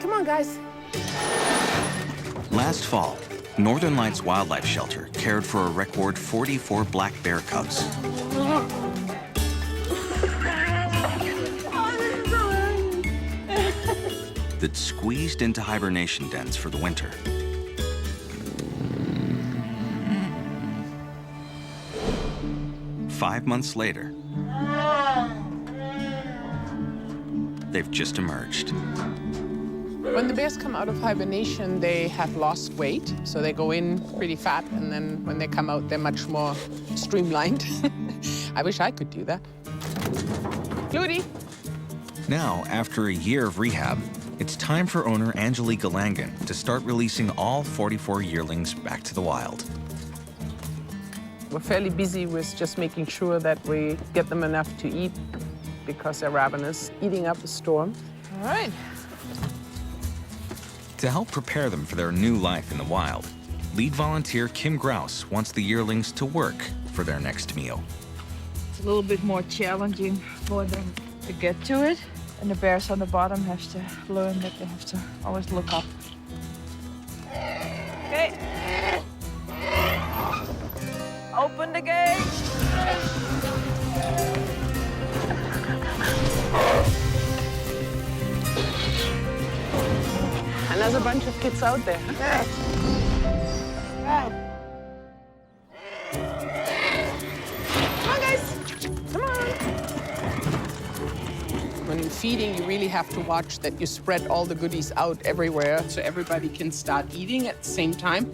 Come on, guys. Last fall, Northern Lights Wildlife Shelter cared for a record 44 black bear cubs. That squeezed into hibernation dens for the winter. Five months later, they've just emerged. When the bears come out of hibernation, they have lost weight, so they go in pretty fat, and then when they come out, they're much more streamlined. I wish I could do that. Flutie. Now, after a year of rehab, it's time for owner Angelika to start releasing all 44 yearlings back to the wild. We're fairly busy with just making sure that we get them enough to eat because they're ravenous, eating up a storm. All right. To help prepare them for their new life in the wild, lead volunteer Kim Grouse wants the yearlings to work for their next meal. It's a little bit more challenging for them to get to it. And the bears on the bottom have to learn that they have to always look up. Okay. Open the gate. And there's a bunch of kids out there. Come on, guys. Come on. When feeding, you really have to watch that you spread all the goodies out everywhere so everybody can start eating at the same time.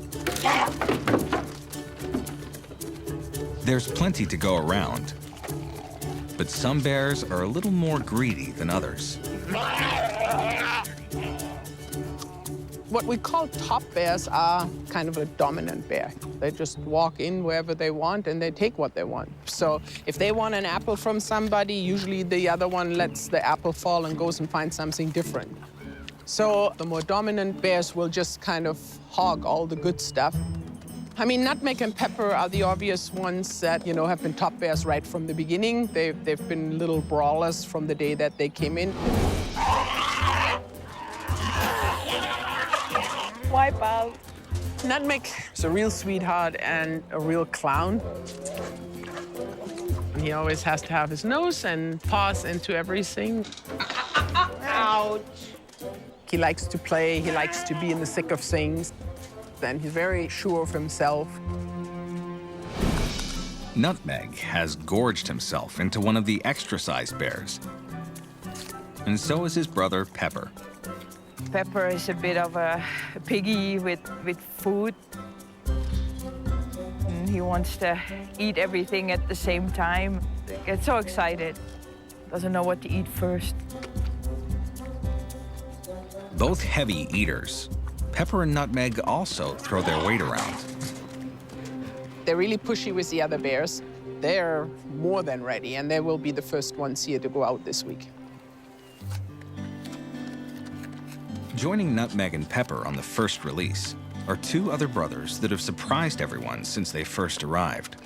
There's plenty to go around, but some bears are a little more greedy than others. What we call top bears are kind of a dominant bear. They just walk in wherever they want and they take what they want. So if they want an apple from somebody, usually the other one lets the apple fall and goes and finds something different. So the more dominant bears will just kind of hog all the good stuff. I mean, Nutmeg and Pepper are the obvious ones that, you know, have been top bears right from the beginning. They've been little brawlers from the day that they came in. Wipe out. Nutmeg is a real sweetheart and a real clown. He always has to have his nose and paws into everything. Ouch. He likes to play, he likes to be in the thick of things, and he's very sure of himself. Nutmeg has gorged himself into one of the extra-sized bears. And so is his brother, Pepper. Pepper is a bit of a piggy with food. And he wants to eat everything at the same time. Gets so excited. Doesn't know what to eat first. Both heavy eaters, Pepper and Nutmeg also throw their weight around. They're really pushy with the other bears. They're more than ready, and they will be the first ones here to go out this week. Joining Nutmeg and Pepper on the first release are two other brothers that have surprised everyone since they first arrived.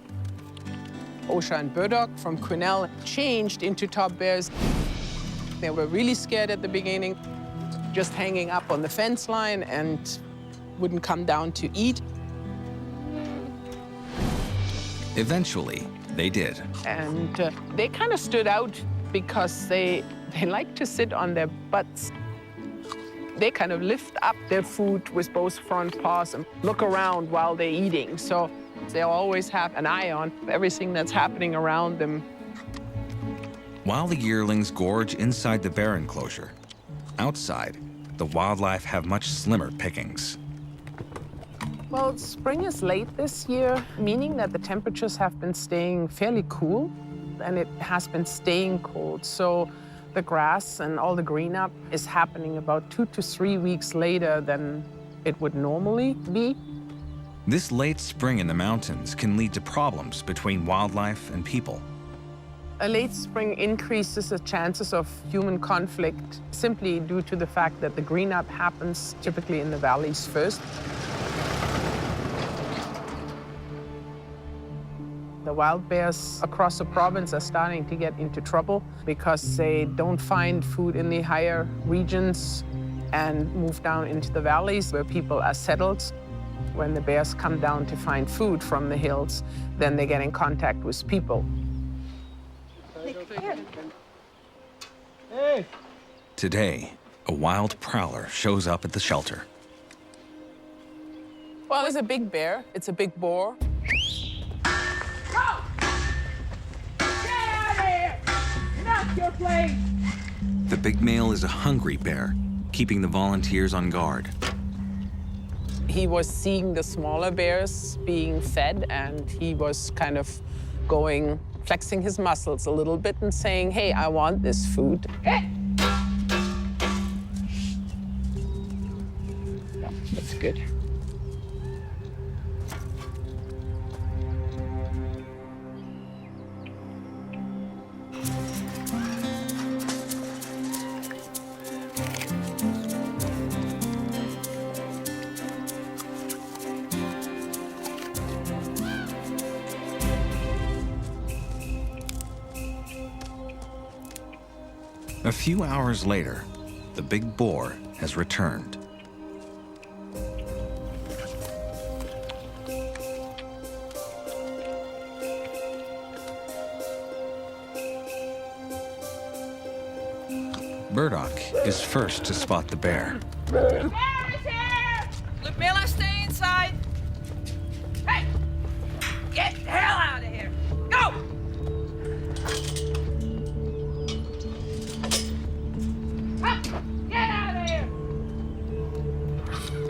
Osha and Burdock from Quinnell changed into top bears. They were really scared at the beginning, just hanging up on the fence line and wouldn't come down to eat. Eventually, they did. And they kind of stood out because they like to sit on their butts. They kind of lift up their food with both front paws and look around while they're eating. So they always have an eye on everything that's happening around them. While the yearlings gorge inside the bear enclosure, outside, the wildlife have much slimmer pickings. Well, spring is late this year, meaning that the temperatures have been staying fairly cool, and it has been staying cold. So the grass and all the green up is happening about 2 to 3 weeks later than it would normally be. This late spring in the mountains can lead to problems between wildlife and people. A late spring increases the chances of human conflict simply due to the fact that the green up happens typically in the valleys first. The wild bears across the province are starting to get into trouble because they don't find food in the higher regions. and move down into the valleys where people are settled. When the bears come down to find food from the hills, then they get in contact with people. Today, a wild prowler shows up at the shelter. Well, it's a big bear. It's a big boar. Go! Get out of here! Not your place! The big male is a hungry bear, keeping the volunteers on guard. He was seeing the smaller bears being fed, and he was kind of going, flexing his muscles a little bit and saying, hey, I want this food. Yeah, that's good. A few hours later, the big boar has returned. Burdock is first to spot the bear. Bear is here! Ludmilla, stay inside. Hey! Get the hell out of here! Go! Up! Get out of here!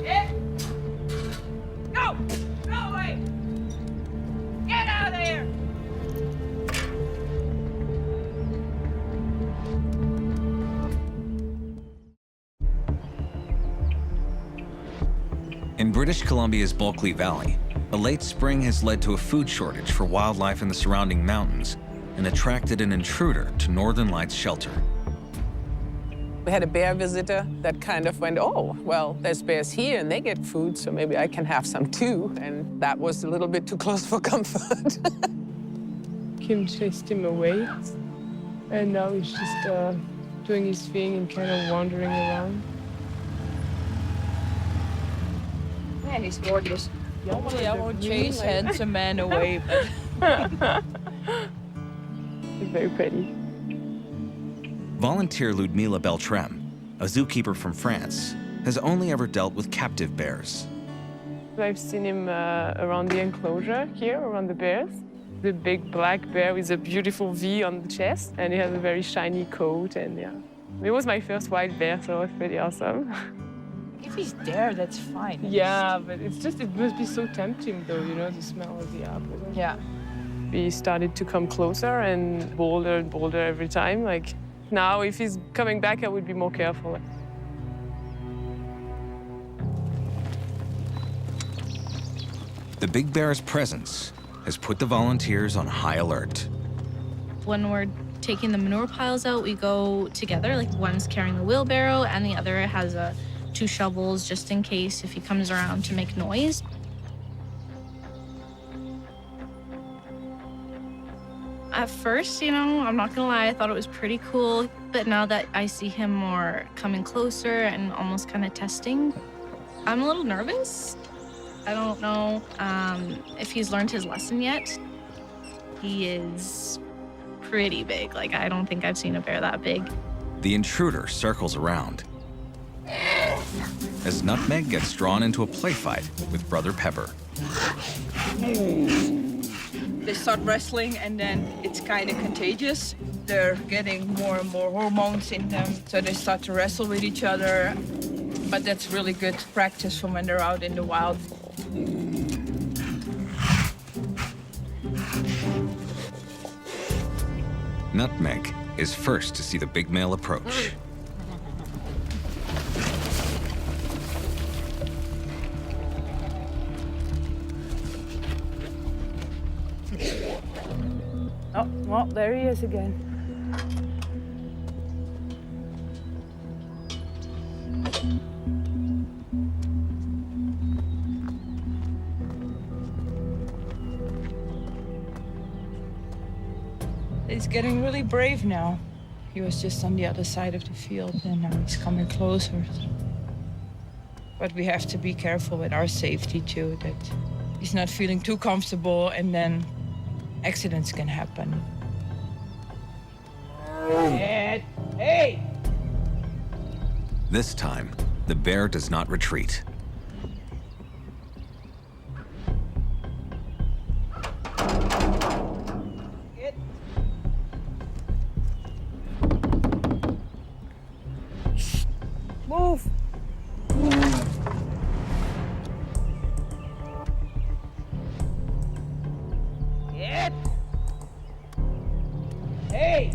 Get! Go! Go away! Get out of here! In British Columbia's Bulkley Valley, a late spring has led to a food shortage for wildlife in the surrounding mountains and attracted an intruder to Northern Lights shelter. We had a bear visitor that kind of went, oh, well, there's bears here and they get food, so maybe I can have some too. And that was a little bit too close for comfort. Kim chased him away, and now he's just doing his thing and kind of wandering around. Man, he's gorgeous. Normally I won't Really chase like- handsome men away, but He's very pretty. Volunteer Ludmilla Beltrem, a zookeeper from France, has only ever dealt with captive bears. I've seen him around the enclosure here, around the bears. The big black bear with a beautiful V on the chest, and he has a very shiny coat, and yeah. It was my first wild bear, so it was pretty awesome. if he's there, that's fine. Yeah, but it's just, it must be so tempting though, you know, the smell of the apple. Yeah. We started to come closer and bolder every time. Like now, if he's coming back, I would be more careful. The big bear's presence has put the volunteers on high alert. When we're taking the manure piles out, we go together, like one's carrying the wheelbarrow and the other has two shovels just in case if he comes around to make noise. At first, you know, I'm not gonna lie, I thought it was pretty cool, but now that I see him more coming closer and almost kind of testing, I'm a little nervous. I don't know if he's learned his lesson yet. He is pretty big. Like, I don't think I've seen a bear that big. The intruder circles around as Nutmeg gets drawn into a play fight with Brother Pepper. They start wrestling and then it's kind of contagious. They're getting more and more hormones in them, so they start to wrestle with each other. But that's really good practice for when they're out in the wild. Nutmeg is first to see the big male approach. Oh, well, there he is again. He's getting really brave now. He was just on the other side of the field and now he's coming closer. But we have to be careful with our safety too, that he's not feeling too comfortable and then accidents can happen. Hey! This time, the bear does not retreat. Move! Get! Hey!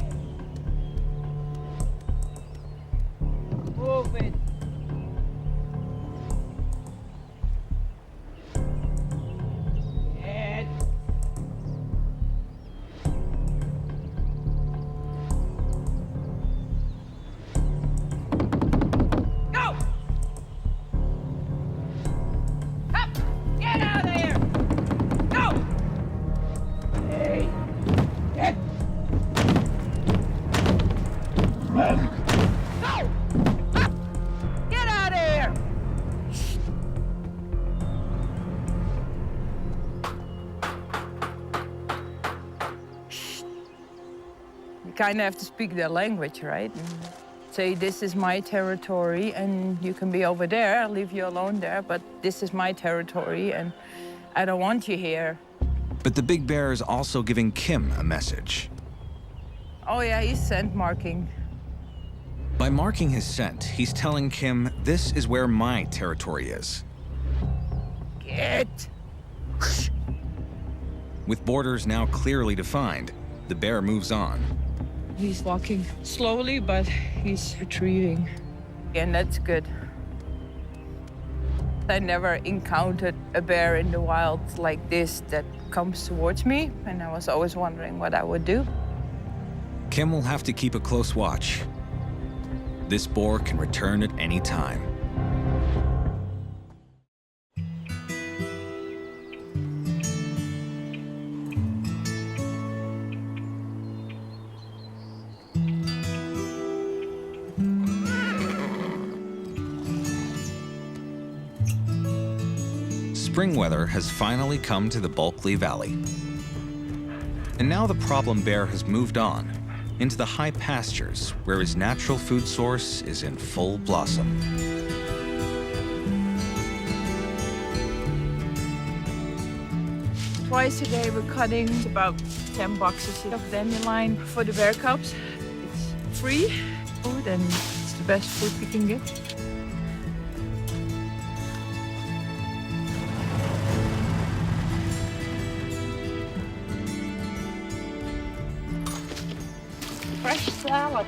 Move it! Get! Go! Up! Get out of there! Go! Hey! Get! Go! Up! Get out of here! You kind of have to speak their language, right? And say, this is my territory, and you can be over there. I'll leave you alone there, but this is my territory, and I don't want you here. But the big bear is also giving Kim a message. Oh yeah, he's scent marking. By marking his scent, he's telling Kim, this is where my territory is. Get! With borders now clearly defined, the bear moves on. He's walking slowly, but he's retrieving. And that's good. I never encountered a bear in the wild like this that comes towards me, and I was always wondering what I would do. Kim will have to keep a close watch. This boar can return at any time. Spring weather has finally come to the Bulkley Valley. And now the problem bear has moved on into the high pastures where his natural food source is in full blossom. Twice a day we're cutting about 10 boxes of dandelion for the bear cubs. It's free food and it's the best food we can get. Fresh salad.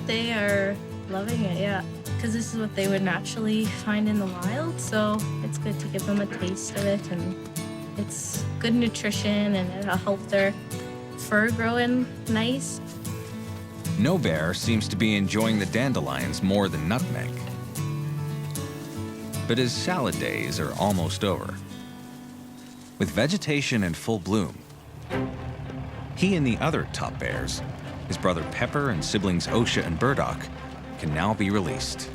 They are loving it, yeah. Because this is what they would naturally find in the wild. So it's good to give them a taste of it. And it's good nutrition and it'll help their fur growing nice. No bear seems to be enjoying the dandelions more than Nutmeg. But his salad days are almost over. With vegetation in full bloom, he and the other top bears, his brother Pepper and siblings Osha and Burdock, can now be released.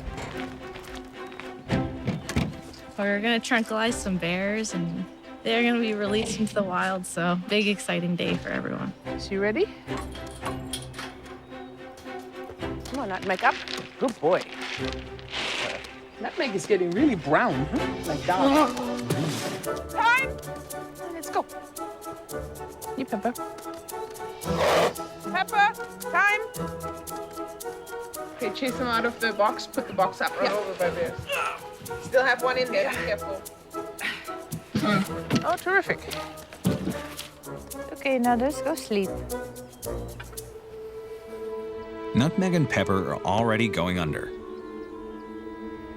We're gonna tranquilize some bears and they're gonna be released into the wild. So big, exciting day for everyone. Is you ready? Come on, Nutmeg, up. Good boy. Nutmeg is getting really brown, huh? Like that. Time! Let's go. You, Pepper. Pepper, time! Okay, chase them out of the box. Put the box up right over by bears. Still have one in there. Be careful. Oh, terrific. Okay, now let's go sleep. Nutmeg and Pepper are already going under.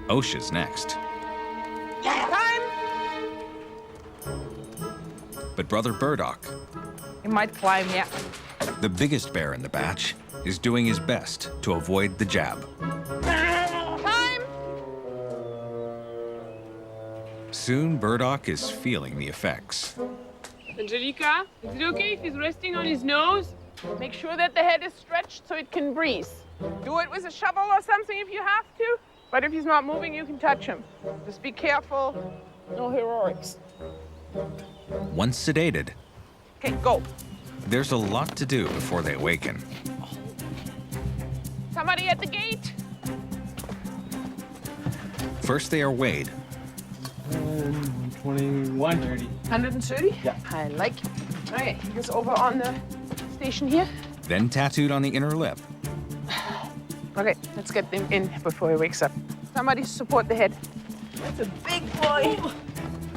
Osha's next. Time! But brother Burdock, You might climb, yeah. the biggest bear in the batch, is doing his best to avoid the jab. Time! Soon, Burdock is feeling the effects. Angelika, is it okay if he's resting on his nose? Make sure that the head is stretched so it can breathe. Do it with a shovel or something if you have to, but if he's not moving, you can touch him. Just be careful, no heroics. Once sedated, Okay, go. there's a lot to do before they awaken. Somebody at the gate. First, they are weighed. 130. 130? Yeah. I like it. All right, he's over on the station here. Then tattooed on the inner lip. Okay, let's get them in before he wakes up. Somebody support the head. That's a big boy.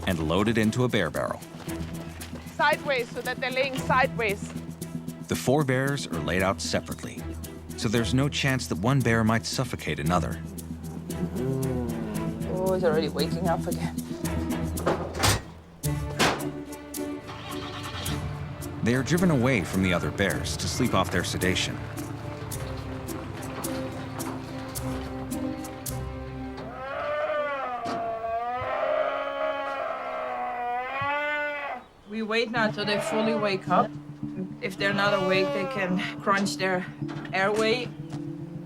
And loaded into a bear barrel. Sideways, so that they're laying sideways. The 4 bears are laid out separately, so there's no chance that one bear might suffocate another. Oh, he's already waking up again. They are driven away from the other bears to sleep off their sedation. We wait now till they fully wake up. If they're not awake, they can crunch their airway.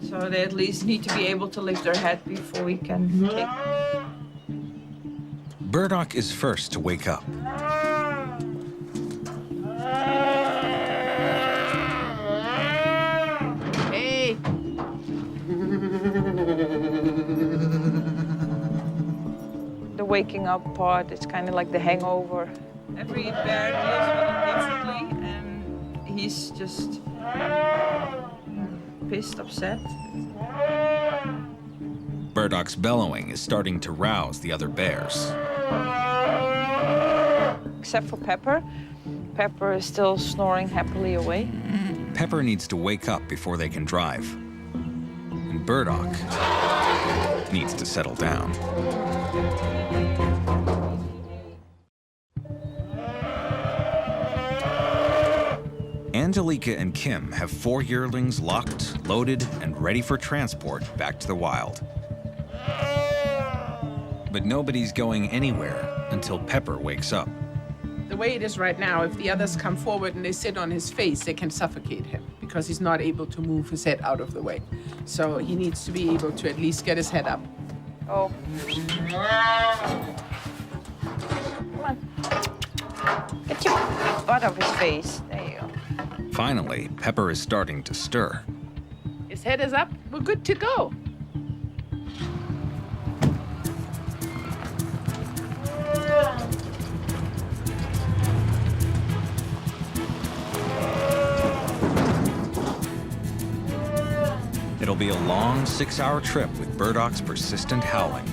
So they at least need to be able to lift their head before we can take. Burdock is first to wake up. Hey. The waking up part is kind of like the hangover. Every bear deals with it differently, and he's just pissed, upset. Burdock's bellowing is starting to rouse the other bears. Except for Pepper. Pepper is still snoring happily away. Pepper needs to wake up before they can drive. And Burdock needs to settle down. Angelika and Kim have 4 yearlings locked, loaded, and ready for transport back to the wild. But nobody's going anywhere until Pepper wakes up. The way it is right now, if the others come forward and they sit on his face, they can suffocate him because he's not able to move his head out of the way. So he needs to be able to at least get his head up. Oh. Come on. Get your butt off his face. There you go. Finally, Pepper is starting to stir. His head is up, we're good to go. It'll be a long 6-hour trip with Burdock's persistent howling.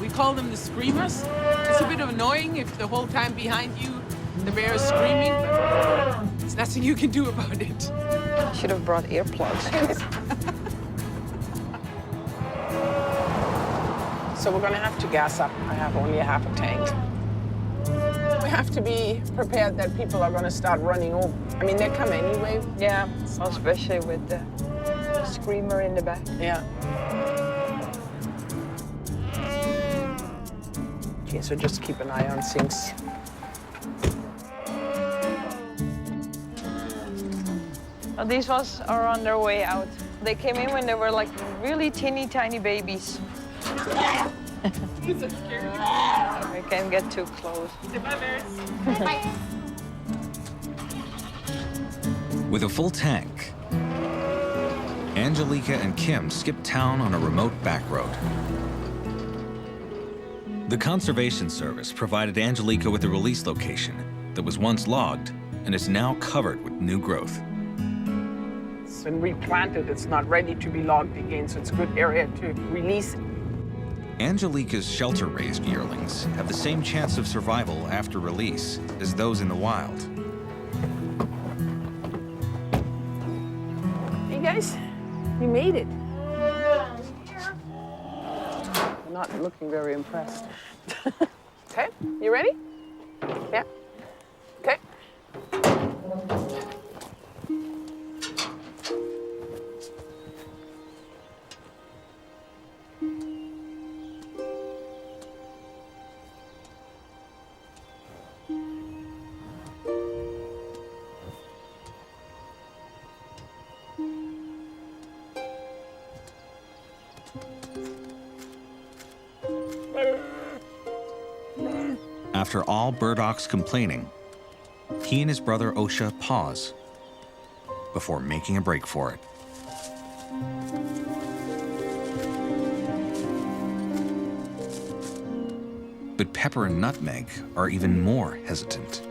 We call them the screamers. It's a bit annoying if the whole time behind you the bear is screaming, but there's nothing you can do about it. I should have brought earplugs. So we're gonna have to gas up. I have only a half a tank. We have to be prepared that people are gonna start running over. I mean, they come anyway. Yeah, especially with the screamer in the back. Yeah. Okay, so just keep an eye on things. Well, these ones are on their way out. They came in when they were like really teeny tiny babies. We can't get too close. With a full tank, Angelika and Kim skip town on a remote back road. The Conservation Service provided Angelika with a release location that was once logged and is now covered with new growth. It's been replanted. It's not ready to be logged again, so it's a good area to release it. Angelika's shelter-raised yearlings have the same chance of survival after release as those in the wild. Hey guys, we made it. We're not looking very impressed. Okay, you ready? Yeah. Okay. After all Burdoc's complaining, he and his brother Osha pause before making a break for it. But Pepper and Nutmeg are even more hesitant.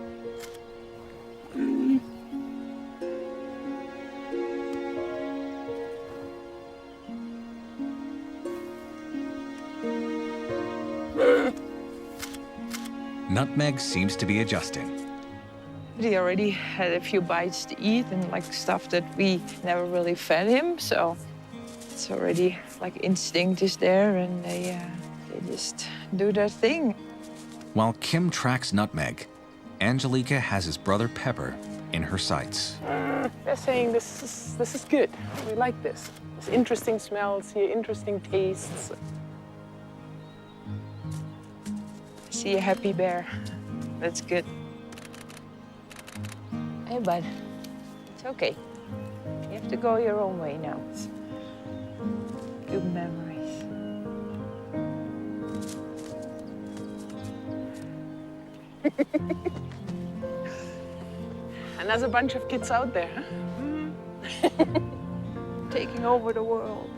Nutmeg seems to be adjusting. He already had a few bites to eat and like stuff that we never really fed him, so it's already like instinct is there and they just do their thing. While Kim tracks Nutmeg, Angelika has his brother Pepper in her sights. They're saying this is good. We like this. There's interesting smells here, interesting tastes. See a happy bear. That's good. Hey, bud. It's okay. You have to go your own way now. Good memories. And there's a bunch of kids out there, huh? Taking over the world.